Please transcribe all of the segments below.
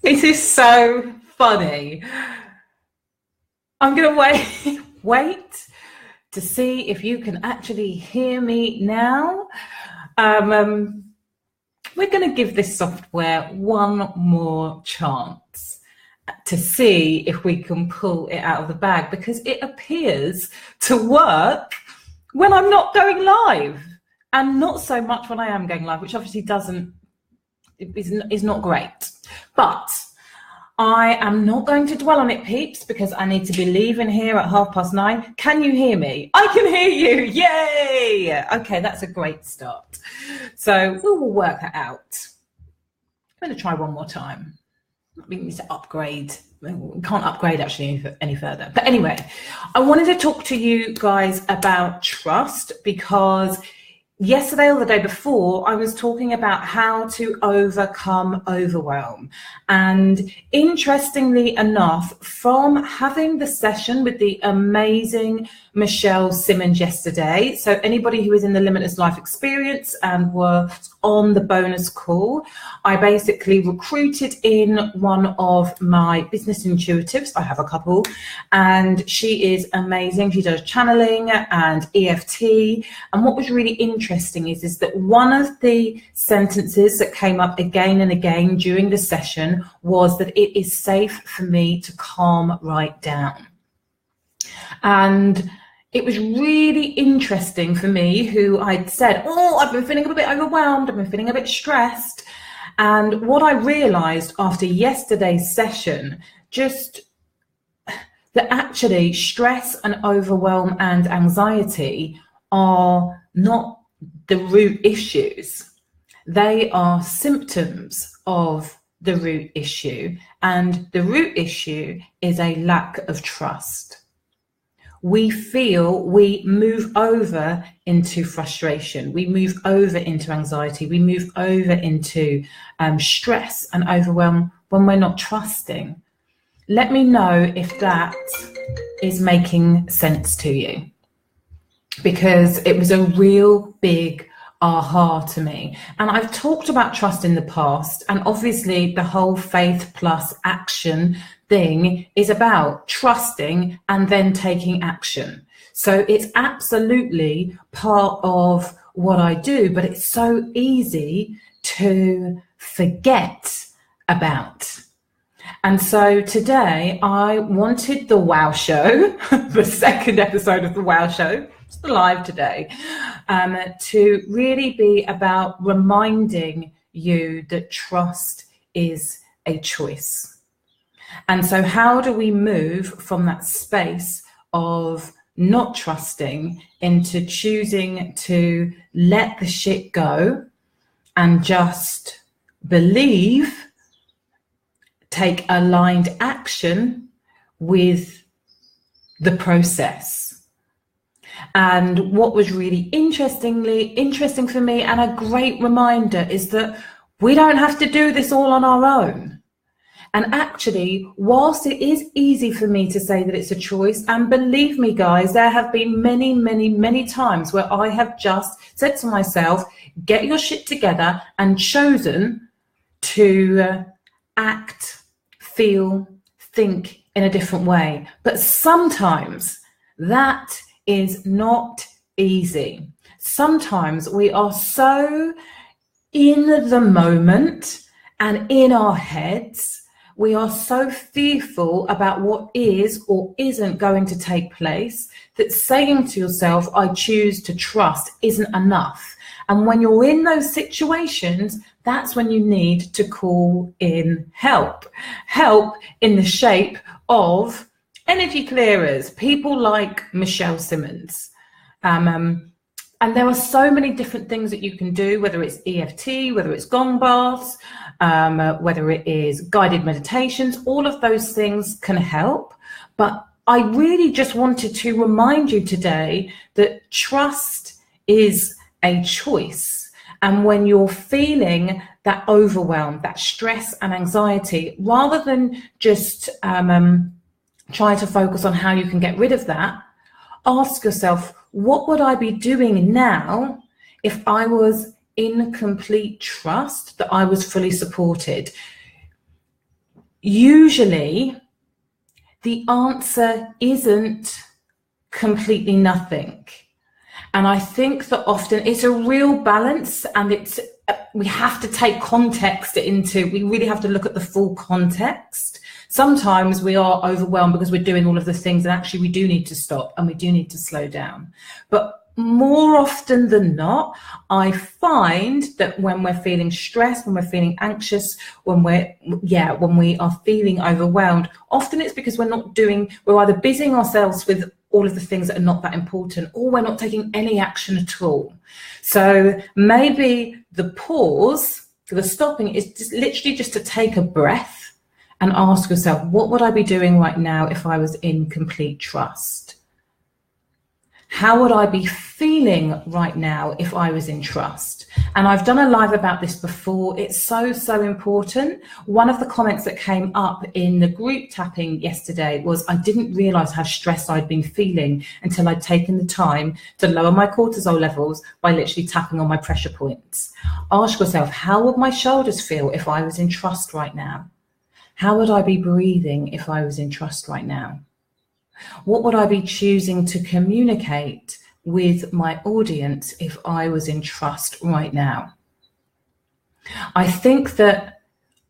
It is so funny. I'm going to wait to see if you can actually hear me now. We're going to give this software one more chance to see if we can pull it out of the bag, because it appears to work when I'm not going live, and not so much when I am going live, which obviously is not great. But I am not going to dwell on it, peeps, because I need to be leaving here at 9:30. Can you hear me? I can hear you. Yay! Okay, that's a great start. So we will work that out. I'm going to try one more time. We need to upgrade. We can't upgrade actually any further. But anyway, I wanted to talk to you guys about trust, because yesterday or the day before, I was talking about how to overcome overwhelm. And interestingly enough, from having the session with the amazing Michelle Simmons yesterday, so anybody who is in the Limitless Life Experience and was on the bonus call, I basically recruited in one of my business intuitives. I have a couple, and she is amazing. She does channeling and EFT. And what was really interesting is that one of the sentences that came up again and again during the session was that it is safe for me to calm right down. And it was really interesting for me, who I'd said, oh, I've been feeling a bit overwhelmed, I've been feeling a bit stressed. And what I realized after yesterday's session, just that actually stress and overwhelm and anxiety are not the root issues. They are symptoms of the root issue. And the root issue is a lack of trust. We move over into frustration, we move over into anxiety, we move over into stress and overwhelm when we're not trusting. Let me know if that is making sense to you, because it was a real big aha to me. And I've talked about trust in the past, and obviously the whole faith plus action thing is about trusting and then taking action. So it's absolutely part of what I do, but it's so easy to forget about. And so today I wanted the Wow Show, the second episode of the Wow Show, it's live today, to really be about reminding you that trust is a choice. And so how do we move from that space of not trusting into choosing to let the shit go and just believe, take aligned action with the process? And what was really interesting for me, and a great reminder, is that we don't have to do this all on our own. And actually, whilst it is easy for me to say that it's a choice, and believe me, guys, there have been many, many, many times where I have just said to myself, get your shit together, and chosen to act, feel, think in a different way. But sometimes that is not easy. Sometimes we are so in the moment and in our heads, we are so fearful about what is or isn't going to take place that saying to yourself, I choose to trust, isn't enough. And when you're in those situations, that's when you need to call in help. Help in the shape of energy clearers, people like Michelle Simmons. And there are so many different things that you can do, whether it's EFT, whether it's gong baths, whether it is guided meditations, all of those things can help. But I really just wanted to remind you today that trust is a choice. And when you're feeling that overwhelm, that stress and anxiety, rather than just try to focus on how you can get rid of that, ask yourself, what would I be doing now if I was in complete trust that I was fully supported? usually the answer isn't completely nothing. And I think that often it's a real balance, and we have to take context into, we really have to look at the full context. Sometimes we are overwhelmed because we're doing all of the things, and actually we do need to stop and we do need to slow down. But more often than not, I find that when we're feeling stressed, when we're feeling anxious, when we are feeling overwhelmed, often it's because we're either busying ourselves with all of the things that are not that important, or we're not taking any action at all. So maybe the pause, the stopping, is just literally just to take a breath and ask yourself, what would I be doing right now if I was in complete trust? How would I be feeling right now if I was in trust? And I've done a live about this before. It's so, so important. One of the comments that came up in the group tapping yesterday was, I didn't realize how stressed I'd been feeling until I'd taken the time to lower my cortisol levels by literally tapping on my pressure points. Ask yourself, how would my shoulders feel if I was in trust right now? How would I be breathing if I was in trust right now? What would I be choosing to communicate with my audience if I was in trust right now? I think that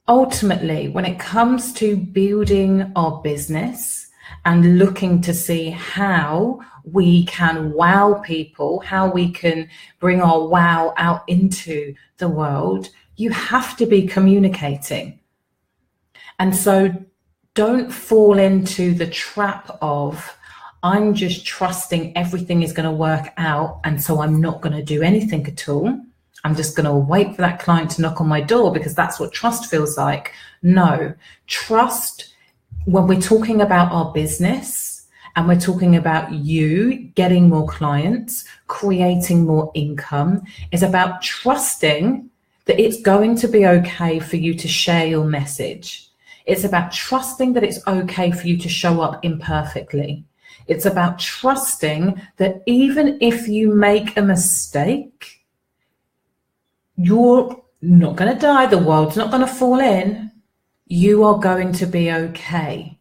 ultimately, when it comes to building our business and looking to see how we can wow people, how we can bring our wow out into the world, you have to be communicating. And so don't fall into the trap of, I'm just trusting everything is going to work out, and so I'm not going to do anything at all. I'm just going to wait for that client to knock on my door because that's what trust feels like. No, trust, when we're talking about our business and we're talking about you getting more clients, creating more income, is about trusting that it's going to be okay for you to share your message. It's about trusting that it's okay for you to show up imperfectly. It's about trusting that even if you make a mistake, you're not going to die. The world's not going to fall in. You are going to be okay.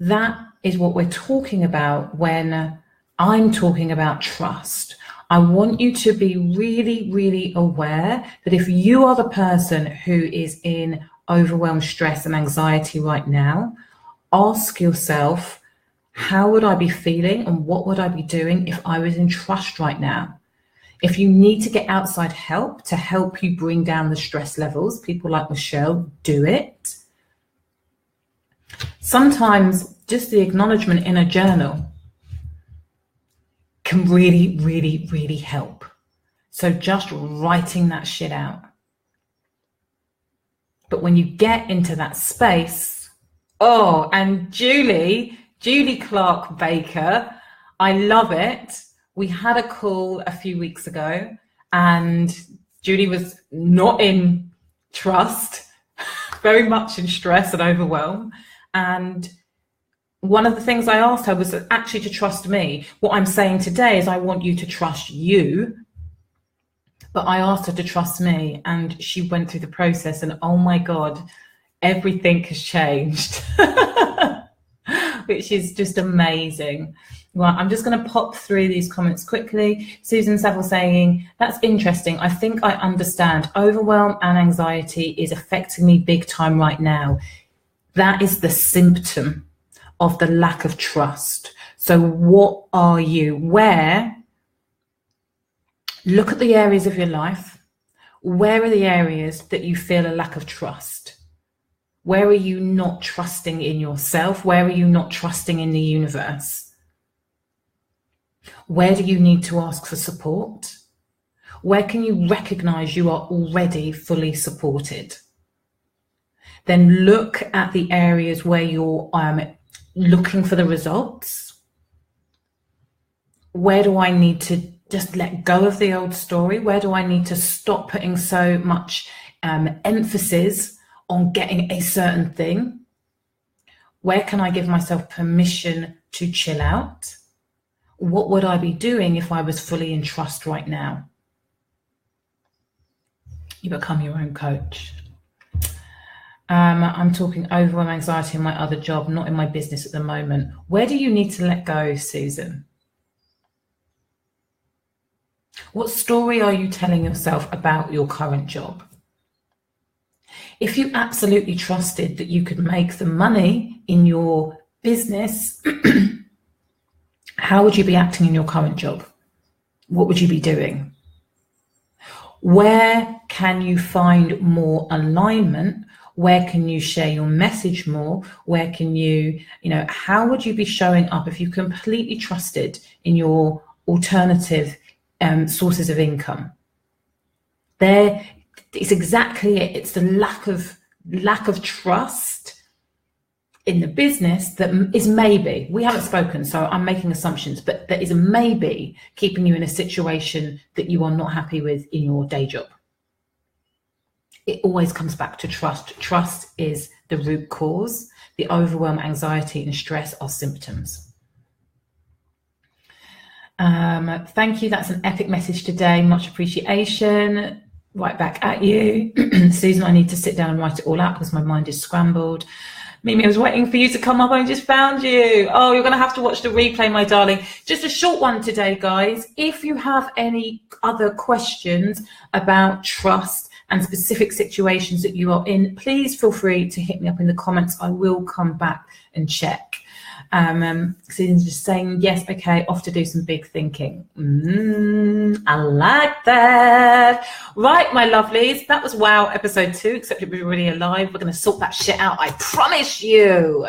That is what we're talking about when I'm talking about trust. I want you to be really, really aware that if you are the person who is in overwhelm, stress and anxiety right now, ask yourself, how would I be feeling and what would I be doing if I was in trust right now? If you need to get outside help to help you bring down the stress levels, people like Michelle, do it. Sometimes just the acknowledgement in a journal can really, really, really help. So just writing that shit out. But when you get into that space, and Julie Clark Baker, I love it. We had a call a few weeks ago and Julie was not in trust, very much in stress and overwhelm. And one of the things I asked her was actually to trust me. What I'm saying today is I want you to trust you. But I asked her to trust me, and she went through the process, and oh my God, everything has changed, which is just amazing. Well, I'm just going to pop through these comments quickly. Susan Saville saying, that's interesting. I think I understand. Overwhelm and anxiety is affecting me big time right now. That is the symptom of the lack of trust. So what are you? Look at the areas of your life. Where are the areas that you feel a lack of trust? Where are you not trusting in yourself? Where are you not trusting in the universe? Where do you need to ask for support? Where can you recognize you are already fully supported? Then look at the areas where you're looking for the results. Where do I need to just let go of the old story? Where do I need to stop putting so much emphasis on getting a certain thing? Where can I give myself permission to chill out? What would I be doing if I was fully in trust right now? You become your own coach. I'm talking overwhelm, anxiety in my other job, not in my business at the moment. Where do you need to let go, Susan? What story are you telling yourself about your current job? If you absolutely trusted that you could make the money in your business, how would you be acting in your current job? What would you be doing? Where can you find more alignment? Where can you share your message more? Where can you, how would you be showing up if you completely trusted in your alternative sources of income? There, it's exactly it. It's the lack of trust in the business that is maybe, we haven't spoken, so I'm making assumptions, but that is a maybe keeping you in a situation that you are not happy with in your day job. It always comes back to trust. Trust is the root cause. The overwhelm, anxiety, and stress are symptoms. Thank you. That's an epic message today. Much appreciation. Right back at you. Susan, I need to sit down and write it all out because my mind is scrambled. Mimi, I was waiting for you to come up. I just found you. Oh, you're going to have to watch the replay, my darling. Just a short one today, guys. If you have any other questions about trust and specific situations that you are in, please feel free to hit me up in the comments. I will come back and check. Susan's just saying, yes, okay, off to do some big thinking. I like that. Right, my lovelies, that was WOW episode 2, except it was really alive. We're going to sort that shit out, I promise you.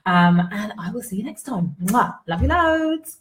And I will see you next time. Mwah. Love you loads.